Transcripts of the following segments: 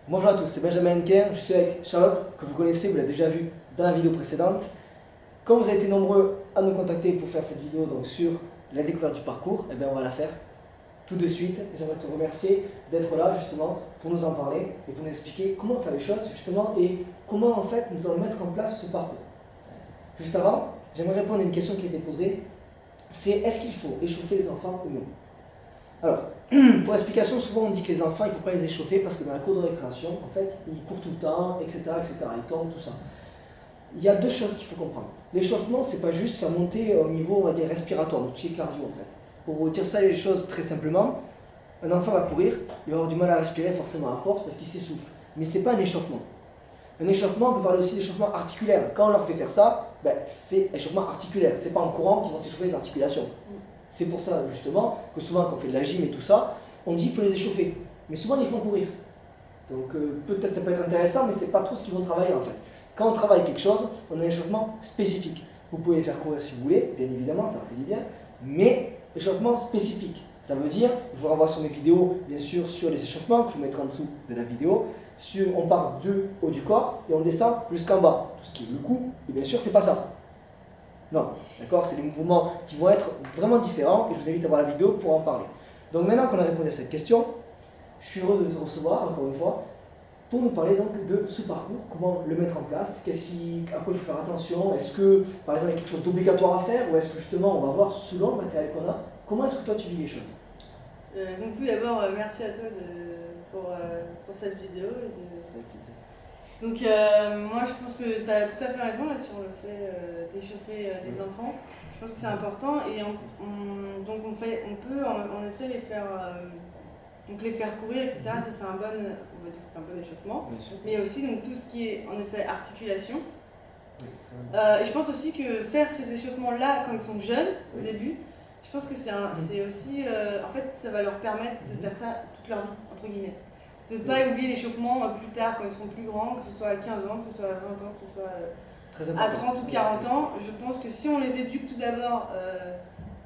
Bonjour à tous, c'est Benjamin Henquin, je suis avec Charlotte, que vous connaissez, vous l'avez déjà vu dans la vidéo précédente. Comme vous avez été nombreux à nous contacter pour faire cette vidéo donc sur la découverte du parcours, eh bien on va la faire tout de suite. J'aimerais te remercier d'être là justement pour nous en parler et pour nous expliquer comment faire les choses justement et comment en fait nous allons mettre en place ce parcours. Juste avant, j'aimerais répondre à une question qui a été posée, c'est est-ce qu'il faut échauffer les enfants ou non? Alors, pour explication, souvent on dit que les enfants, il ne faut pas les échauffer parce que dans la cour de récréation, en fait, ils courent tout le temps, etc., ils tombent, tout ça. Il y a deux choses qu'il faut comprendre. L'échauffement, c'est pas juste faire monter au niveau, on va dire, respiratoire, donc tout ce qui est cardio, en fait. Pour dire ça, les choses très simplement, un enfant va courir, il va avoir du mal à respirer forcément à force parce qu'il s'essouffle. Mais ce n'est pas un échauffement. Un échauffement, on peut parler aussi d'échauffement articulaire. Quand on leur fait faire ça, c'est échauffement articulaire. C'est pas en courant qu'ils vont s'échauffer les articulations. C'est pour ça, justement, que souvent, quand on fait de la gym et tout ça, on dit qu'il faut les échauffer. Mais souvent, ils font courir. Donc, peut-être ça peut être intéressant, mais c'est pas trop ce qu'ils vont travailler, en fait. Quand on travaille quelque chose, on a un échauffement spécifique. Vous pouvez les faire courir si vous voulez, bien évidemment, ça fait du bien, mais échauffement spécifique. Ça veut dire, je vous renvoie sur mes vidéos, bien sûr, sur les échauffements, que je vous mettrai en dessous de la vidéo. On part du haut du corps et on descend jusqu'en bas. Tout ce qui est le cou, et bien sûr, c'est pas ça. Non, d'accord, c'est des mouvements qui vont être vraiment différents et je vous invite à voir la vidéo pour en parler. Donc maintenant qu'on a répondu à cette question, je suis heureux de te recevoir encore une fois pour nous parler donc de ce parcours, comment le mettre en place, à quoi il faut faire attention, est-ce que par exemple il y a quelque chose d'obligatoire à faire ou est-ce que justement on va voir selon le matériel qu'on a, comment est-ce que toi tu vis les choses? Donc tout d'abord, merci à toi pour cette vidéo et de cette question. Donc moi je pense que tu as tout à fait raison là sur le fait d'échauffer les enfants. Je pense que c'est important et donc on peut en effet les faire courir, etc. Ça c'est on va dire que c'est un bon échauffement. Mais il y a aussi donc, tout ce qui est en effet articulation. Et je pense aussi que faire ces échauffements là quand ils sont jeunes au début, je pense que c'est aussi en fait ça va leur permettre de faire ça toute leur vie entre guillemets. De ne pas oublier l'échauffement plus tard quand ils seront plus grands, que ce soit à 15 ans, que ce soit à 20 ans, que ce soit à 30 ou 40 ans. Je pense que si on les éduque tout d'abord,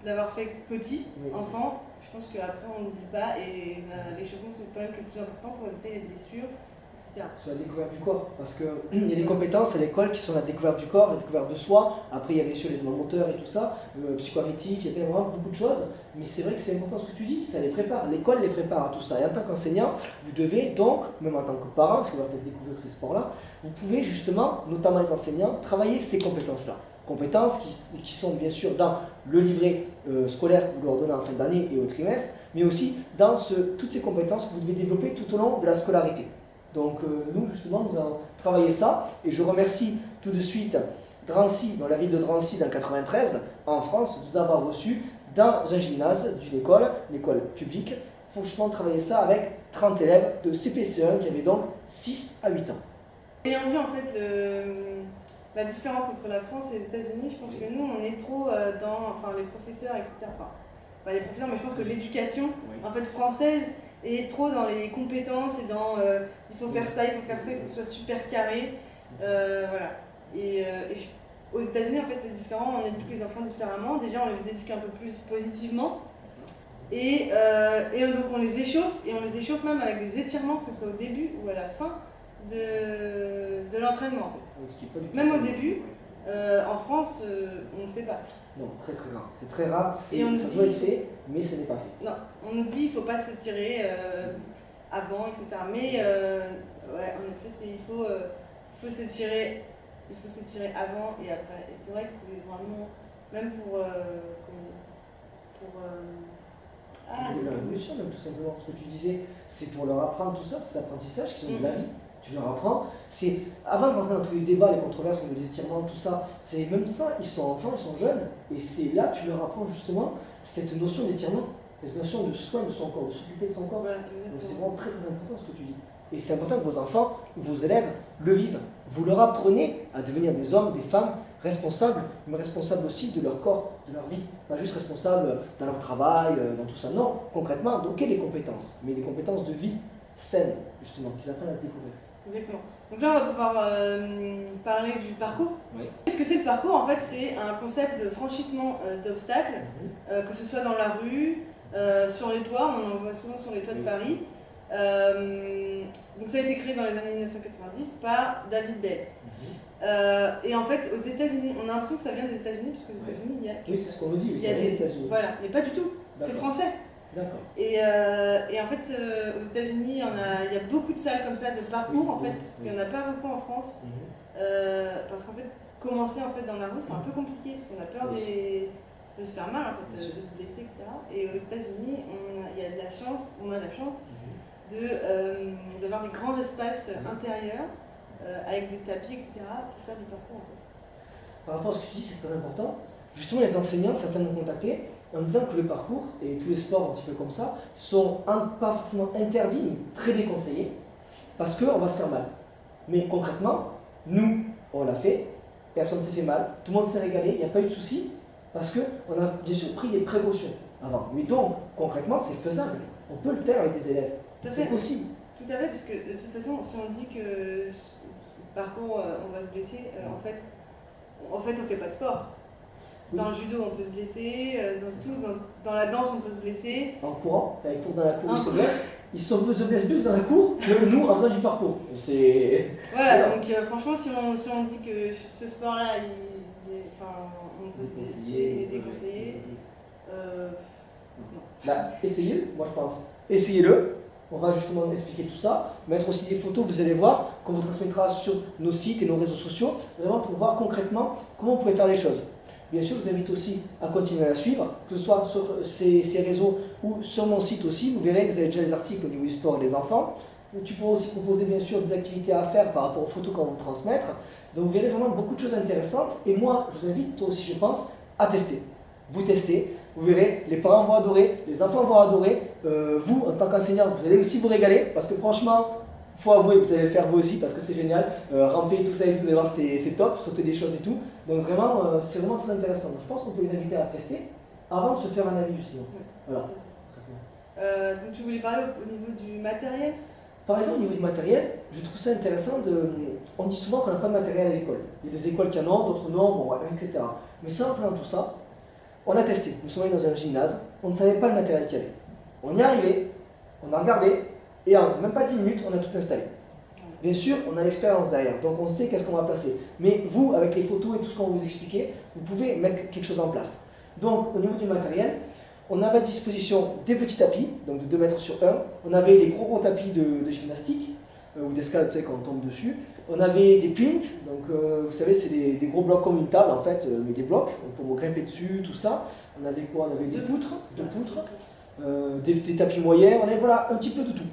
de l'avoir fait petit, enfant, je pense qu'après on n'oublie pas et l'échauffement c'est quand même le plus important pour éviter les blessures, etc. Sur la découverte du corps, parce qu'il y a des compétences à l'école qui sont la découverte du corps, la découverte de soi. Après il y a bien sûr les éléments moteurs et tout ça, psychoactif, il y a vraiment beaucoup de choses, mais c'est vrai que c'est important ce que tu dis, ça les prépare, l'école les prépare à tout ça. Et en tant qu'enseignant, vous devez donc, même en tant que parent, parce qu'on va faire découvrir ces sports-là, vous pouvez justement, notamment les enseignants, travailler ces compétences-là. Compétences qui sont bien sûr dans le livret scolaire que vous leur donnez en fin d'année et au trimestre, mais aussi dans toutes ces compétences que vous devez développer tout au long de la scolarité. Donc nous justement nous avons travaillé ça et je remercie tout de suite Drancy, dans la ville de Drancy dans le 93 en France, de nous avoir reçus dans un gymnase d'une école, l'école publique, pour justement travailler ça avec 30 élèves de CPCE1 qui avaient donc 6 à 8 ans. Ayant vu en fait la différence entre la France et les États-Unis, je pense que nous on est trop dans les professeurs, etc. Enfin, pas les professeurs, mais je pense que l'éducation en fait française est trop dans les compétences et dans il faut faire ça, il faut que ce soit super carré. Voilà. Aux États-Unis en fait c'est différent, on éduque les enfants différemment. Déjà on les éduque un peu plus positivement. Et donc on les échauffe même avec des étirements, que ce soit au début ou à la fin de l'entraînement en fait. Même au début, en France, on ne le fait pas. Non, très très rare. C'est très rare, ça doit être fait, mais ce n'est pas fait. Non, on nous dit qu'il ne faut pas s'étirer avant, etc. Mais ouais, en effet, il faut s'étirer avant et après. Et c'est vrai que c'est vraiment, même pour la révolution, même tout simplement. Ce que tu disais, c'est pour leur apprendre tout ça, c'est l'apprentissage qui sont de la vie. Tu leur apprends. Avant de rentrer dans tous les débats, les controverses, les étirements, tout ça, c'est même ça, ils sont enfants, ils sont jeunes, et c'est là tu leur apprends justement cette notion d'étirement, cette notion de soin de son corps, de s'occuper de son corps. Voilà, donc c'est vraiment très très important ce que tu dis. Et c'est important que vos enfants, vos élèves le vivent. Vous leur apprenez à devenir des hommes, des femmes responsables, mais responsables aussi de leur corps, de leur vie. Pas juste responsables dans leur travail, dans tout ça. Non, concrètement, donc les compétences, mais des compétences de vie saines, justement, qu'ils apprennent à se découvrir. Exactement. Donc là, on va pouvoir parler du parcours. Oui. Qu'est-ce que c'est le parcours? En fait, c'est un concept de franchissement d'obstacles, que ce soit dans la rue, sur les toits, on en voit souvent sur les toits de Paris, Donc ça a été créé dans les années 1990 par David Bell. Et en fait, aux États-Unis, on a l'impression que ça vient des États-Unis, parce qu'aux États-Unis, il y a. Oui, c'est ce qu'on me dit, il y a des États-Unis. Voilà, mais pas du tout, c'est français. D'accord. Et en fait, aux États-Unis, il y a beaucoup de salles comme ça de parcours, en fait, parce qu'il n'y en a pas beaucoup en France. Parce qu'en fait, commencer en fait, dans la rue, c'est un peu compliqué, parce qu'on a peur de se faire mal, en fait, de se blesser, etc. Et aux États-Unis, on a la chance d'avoir des grands espaces intérieurs, avec des tapis, etc., pour faire du parcours. En fait. Par rapport à ce que tu dis, c'est très important. Justement, les enseignants, certains m'ont contacté en me disant que le parcours et tous les sports un petit peu comme ça sont pas forcément interdits, mais très déconseillés, parce qu'on va se faire mal. Mais concrètement, nous, on l'a fait, personne ne s'est fait mal, tout le monde s'est régalé, il n'y a pas eu de souci, parce qu'on a bien sûr pris des précautions avant. Mais donc, concrètement, c'est faisable. On peut le faire avec des élèves. C'est possible. Tout à fait, parce que de toute façon, si on dit que ce parcours, on va se blesser, en fait, on ne fait pas de sport. Dans le judo, on peut se blesser, dans la danse, on peut se blesser. En courant, quand ils courent dans la cour, ils se blessent. Ils se blessent plus dans la cour que nous en faisant du parcours. Voilà, donc franchement, si on dit que ce sport-là, on peut se blesser, il est déconseillé. Essayez, moi je pense. Essayez-le. On va justement expliquer tout ça, mettre aussi des photos, vous allez voir, qu'on vous transmettra sur nos sites et nos réseaux sociaux, vraiment pour voir concrètement comment vous pouvez faire les choses. Bien sûr, je vous invite aussi à continuer à la suivre, que ce soit sur ces réseaux ou sur mon site aussi. Vous verrez que vous avez déjà les articles au niveau du sport et des enfants. Tu pourras aussi proposer bien sûr des activités à faire par rapport aux photos qu'on va vous transmettre. Donc vous verrez vraiment beaucoup de choses intéressantes. Et moi, je vous invite, toi aussi je pense, à tester. Vous testez, vous verrez, les parents vont adorer, les enfants vont adorer. Vous, en tant qu'enseignant, vous allez aussi vous régaler, parce que franchement, il faut avouer, vous allez le faire vous aussi, parce que c'est génial. Ramper, tout ça et tout, vous allez voir, c'est top, sauter des choses et tout. Donc vraiment, c'est vraiment très intéressant. Donc, je pense qu'on peut les inviter à tester avant de se faire un avis sinon. Voilà. Donc tu voulais parler au niveau du matériel ? Par exemple, au niveau du matériel, je trouve ça intéressant on dit souvent qu'on n'a pas de matériel à l'école. Il y a des écoles qui en ont, d'autres non, bon, etc. Mais sans entrer dans tout ça, on a testé. Nous sommes allés dans un gymnase, on ne savait pas le matériel qu'il y avait. On y est arrivé, on a regardé, et en même pas 10 minutes, on a tout installé. Bien sûr, on a l'expérience derrière, donc on sait qu'est-ce qu'on va placer. Mais vous, avec les photos et tout ce qu'on va vous expliquer, vous pouvez mettre quelque chose en place. Donc, au niveau du matériel, on avait à disposition des petits tapis, donc de 2 mètres sur 1. On avait des gros tapis de gymnastique, ou d'escalade, tu sais, quand on tombe dessus. On avait des plinths, donc vous savez, c'est des gros blocs comme une table en fait, mais des blocs, pour grimper dessus, tout ça. On avait quoi? On avait des poutres, des tapis moyens, on avait voilà, un petit peu de tout.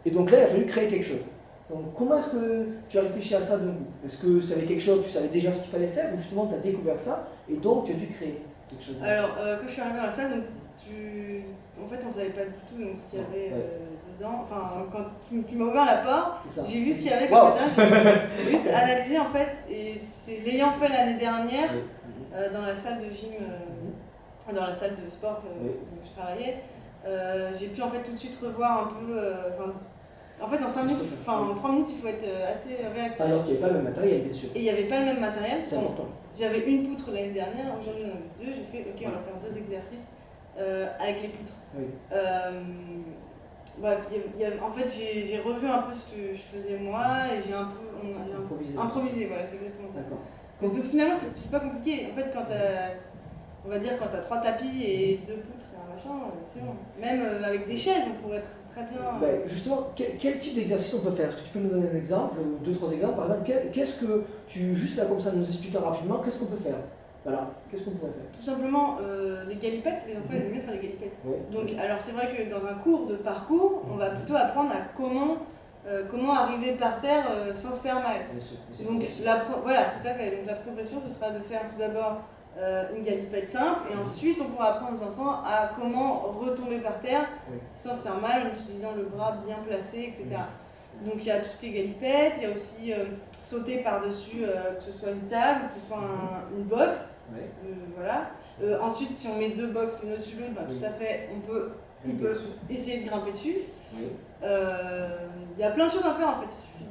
Et donc là, il a fallu créer quelque chose. Donc comment est-ce que tu as réfléchi à ça de nous? Est-ce que tu savais quelque chose, tu savais déjà ce qu'il fallait faire, ou justement tu as découvert ça, et donc tu as dû créer quelque chose? Alors, quand je suis arrivée à ça, donc, en fait, on ne savait pas du tout donc, ce qu'il y avait dedans. Enfin, quand tu m'as ouvert la porte, j'ai vu ce qu'il y avait comme matériel. J'ai juste analysé en fait, et c'est l'ayant fait l'année dernière dans la salle de gym, dans la salle de sport où je travaillais, j'ai pu en fait tout de suite revoir un peu. En fait, en 5 minutes, en 3 minutes, il faut être assez réactif. Alors qu'il n'y avait pas le même matériel, bien sûr. Et il n'y avait pas le même matériel. C'est important. J'avais une poutre l'année dernière, aujourd'hui j'en ai 2. J'ai fait, ok, on va faire 2 exercices avec les poutres. Oui. Bref, en fait, j'ai revu un peu ce que je faisais moi et j'ai un peu improvisé. Voilà, c'est exactement ça. Parce que finalement, c'est pas compliqué. En fait, quand t'as 3 tapis et 2 poutres et un machin, c'est bon. Même avec des chaises, on pourrait très bien. Justement, quel type d'exercice on peut faire? Est-ce que tu peux nous donner un exemple, 2-3 exemples? Par exemple, qu'est-ce que juste là comme ça, nous expliquer rapidement, qu'est-ce qu'on peut faire? Voilà, qu'est-ce qu'on pourrait faire? Tout simplement, les galipettes, les enfants ils aiment bien faire les galipettes. Donc, alors c'est vrai que dans un cours de parcours, on va plutôt apprendre à comment arriver par terre sans se faire mal. Donc, voilà, tout à fait. Donc la progression, ce sera de faire tout d'abord une galipette simple et ensuite on pourra apprendre aux enfants à comment retomber par terre sans se faire mal en utilisant le bras bien placé, etc. Donc il y a tout ce qui est galipette, il y a aussi sauter par-dessus, que ce soit une table, que ce soit une box. Voilà. Ensuite, si on met 2 box l'une au-dessus de l'autre, tout à fait, il peut essayer de grimper dessus. Il y a plein de choses à faire en fait, il suffit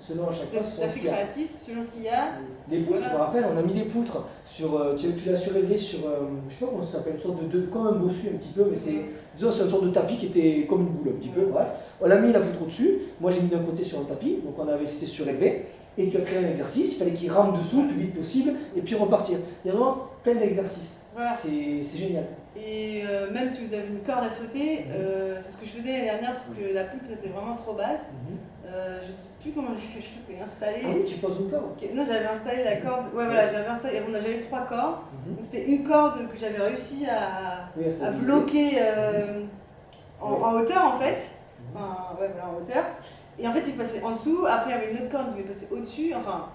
selon à chaque fois C'est assez créatif, selon ce qu'il y a. Les poutres, je me rappelle, on a mis des poutres sur. Tu l'as surélevé sur. Je sais pas comment ça s'appelle, une sorte de comme un bossu un petit peu, mais c'est une sorte de tapis qui était comme une boule un petit peu, bref. On a mis la poutre au-dessus, moi j'ai mis d'un côté sur le tapis, donc c'était surélevé, et tu as créé un exercice, il fallait qu'il rentre dessous le plus vite possible, et puis repartir. Il y a vraiment plein d'exercices. Voilà. C'est génial. Et même si vous avez une corde à sauter, c'est ce que je faisais l'année dernière parce que la poutre était vraiment trop basse. Je sais plus comment j'ai installé. Ah oui, tu poses une corde. Non, j'avais installé la corde. Ouais, voilà, j'avais installé. J'avais 3 cordes. Donc c'était une corde que j'avais réussi à bloquer en hauteur en fait. Enfin, ouais, voilà, en hauteur. Et en fait, il passait en dessous. Après, il y avait une autre corde qui devait passer au-dessus. Enfin,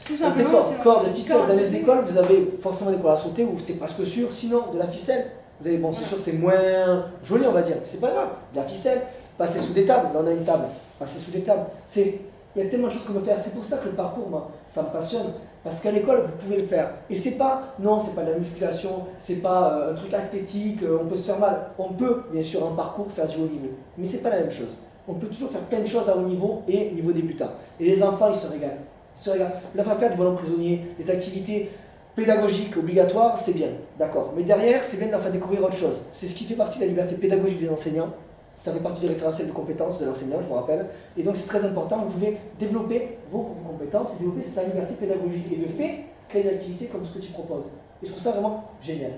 tout simplement. Corde, ficelle. Dans les écoles, vous avez forcément des cordes à sauter ou c'est presque sûr. Sinon, de la ficelle. Vous avez, bon, c'est sûr, c'est moins joli, on va dire. Mais c'est pas grave. De la ficelle, passer sous des tables. Là, on a une table. Passer sous des tables. Il y a tellement de choses qu'on peut faire. C'est pour ça que le parcours, moi, ça me passionne. Parce qu'à l'école, vous pouvez le faire. Et c'est pas de la musculation, c'est pas un truc athlétique, on peut se faire mal. On peut, bien sûr, en parcours, faire du haut niveau. Mais c'est pas la même chose. On peut toujours faire plein de choses à haut niveau et niveau débutant. Et les enfants, ils se régalent. Là, on va faire du ballon prisonnier, les activités pédagogiques obligatoires, c'est bien, d'accord. Mais derrière, c'est bien de leur faire découvrir autre chose. C'est ce qui fait partie de la liberté pédagogique des enseignants. Ça fait partie des référentiels de compétences de l'enseignant, je vous rappelle. Et donc, c'est très important. Vous pouvez développer vos propres compétences et développer sa liberté pédagogique. Et de fait, créer des activités comme ce que tu proposes. Et je trouve ça vraiment génial.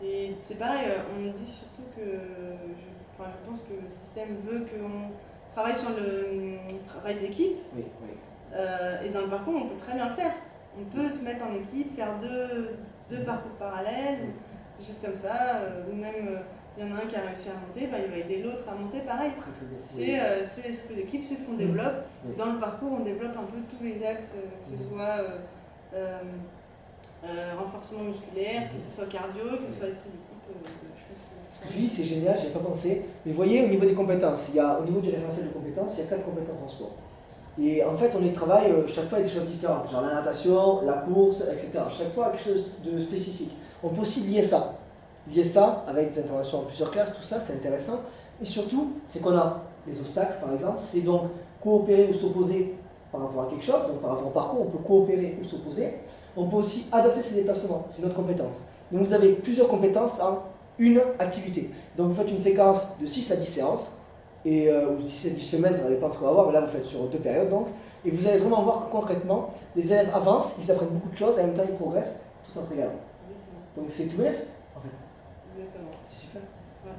Et c'est pareil, on me dit surtout que je pense que le système veut qu'on travaille sur le travail d'équipe. Oui. Et dans le parcours, on peut très bien le faire. On peut se mettre en équipe, faire deux parcours parallèles, des choses comme ça. Ou même, il y en a un qui a réussi à monter, bah, il va aider l'autre à monter pareil. C'est l'esprit d'équipe, c'est ce qu'on développe. Dans le parcours, on développe un peu tous les axes, que ce soit renforcement musculaire, que ce soit cardio, que ce soit esprit d'équipe. Oui, c'est génial, j'y ai pas pensé. Mais vous voyez, au niveau des compétences, au niveau du référentiel de compétences, il y a 4 compétences en sport. Et en fait, on les travaille chaque fois avec des choses différentes, genre la natation, la course, etc. Chaque fois quelque chose de spécifique. On peut aussi lier ça avec des interventions en plusieurs classes, tout ça, c'est intéressant. Et surtout, c'est qu'on a les obstacles, par exemple, c'est donc coopérer ou s'opposer par rapport à quelque chose, donc par rapport au parcours, on peut coopérer ou s'opposer. On peut aussi adapter ses déplacements, c'est notre compétence. Donc vous avez plusieurs compétences en une activité. Donc vous faites une séquence de 6 à 10 séances, ou 6 à 10 semaines, ça dépend de ce qu'on va voir, mais là vous faites sur 2 périodes donc, et vous allez vraiment voir que concrètement, les élèves avancent, ils apprennent beaucoup de choses, et en même temps ils progressent, tout en se régalant. Donc c'est tout net, en fait. Exactement. C'est super. Ouais.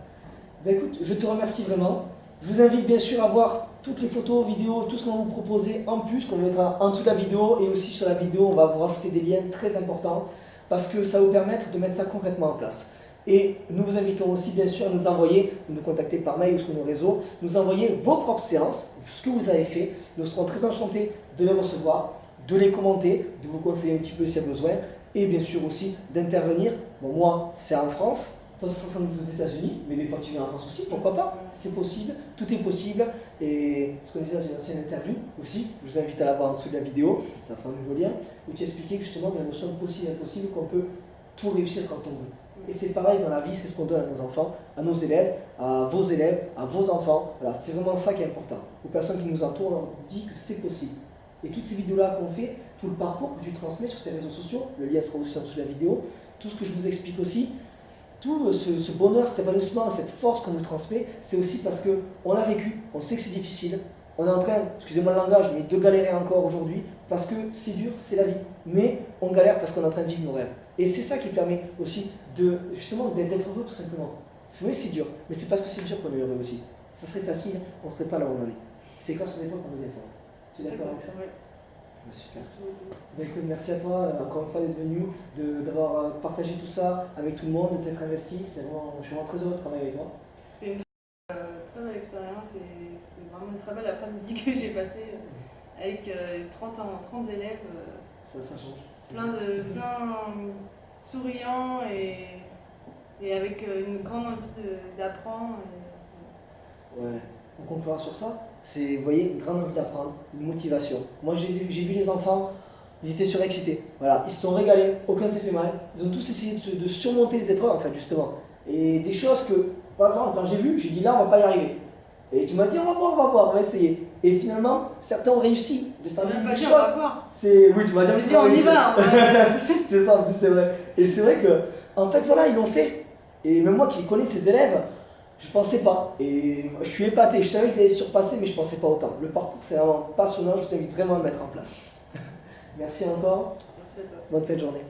Ben écoute, je te remercie vraiment. Je vous invite bien sûr à voir toutes les photos, vidéos, tout ce qu'on va vous proposer en plus, qu'on mettra en dessous de la vidéo, et aussi sur la vidéo, on va vous rajouter des liens très importants, parce que ça va vous permettre de mettre ça concrètement en place. Et nous vous invitons aussi bien sûr à nous envoyer, nous contacter par mail ou sur nos réseaux, nous envoyer vos propres séances, ce que vous avez fait. Nous serons très enchantés de les recevoir, de les commenter, de vous conseiller un petit peu s'il y a besoin, et bien sûr aussi d'intervenir. Bon, moi, c'est en France, toi, c'est sans doute aux États-Unis, mais des fois tu viens en France aussi, pourquoi pas? C'est possible, tout est possible. Et ce qu'on disait dans une ancienne interview aussi, je vous invite à la voir en dessous de la vidéo, ça fera un nouveau lien, où tu expliquais justement la notion de possible et impossible, qu'on peut tout réussir quand on veut. Et c'est pareil dans la vie, c'est ce qu'on donne à nos enfants, à nos élèves, à vos enfants. Voilà, c'est vraiment ça qui est important. Aux personnes qui nous entourent, on leur dit que c'est possible. Et toutes ces vidéos-là qu'on fait, tout le parcours que tu transmets sur tes réseaux sociaux, le lien sera aussi en dessous de la vidéo, tout ce que je vous explique aussi, tout ce bonheur, cet épanouissement, cette force qu'on vous transmet, c'est aussi parce qu'on l'a vécu, on sait que c'est difficile, on est en train, excusez-moi le langage, mais de galérer encore aujourd'hui, parce que c'est dur, c'est la vie. Mais on galère parce qu'on est en train de vivre nos rêves. Et c'est ça qui permet aussi justement d'être heureux tout simplement. C'est vrai, c'est dur, mais c'est parce que c'est dur qu'on est heureux aussi. Ça serait facile, on ne serait pas là où on en est. C'est grâce aux efforts qu'on devient fort. Tu es d'accord avec ça? Oui. Super. Merci beaucoup. Écoute, merci à toi encore une fois d'être venu, d'avoir partagé tout ça avec tout le monde, de t'être investi. Je suis vraiment très heureux de travailler avec toi. C'était une très belle expérience et c'était vraiment une très belle après-midi que j'ai passée avec 30 élèves. Ça change. Plein souriants et avec une grande envie d'apprendre. Ouais, on conclura sur ça. C'est, vous voyez, une grande envie d'apprendre, une motivation. Moi, j'ai vu les enfants, ils étaient surexcités. Voilà, ils se sont régalés, aucun s'est fait mal. Ils ont tous essayé de surmonter les épreuves, en fait, justement. Et des choses que, par exemple, quand j'ai dit là, on va pas y arriver. Et tu m'as dit, on va voir, on va essayer. Et finalement, certains ont réussi de faire même pas des dire, choses. on va voir. Oui, tu m'as dit, Je me dis, on y va. C'est ça, en plus, c'est vrai. Et c'est vrai que, en fait, voilà, ils l'ont fait. Et même moi qui connais ces élèves, je pensais pas. Et je suis épaté. Je savais qu'ils allaient surpasser, mais je pensais pas autant. Le parcours, c'est vraiment passionnant. Je vous invite vraiment à le mettre en place. Merci encore. Merci à toi. Bonne fin de journée.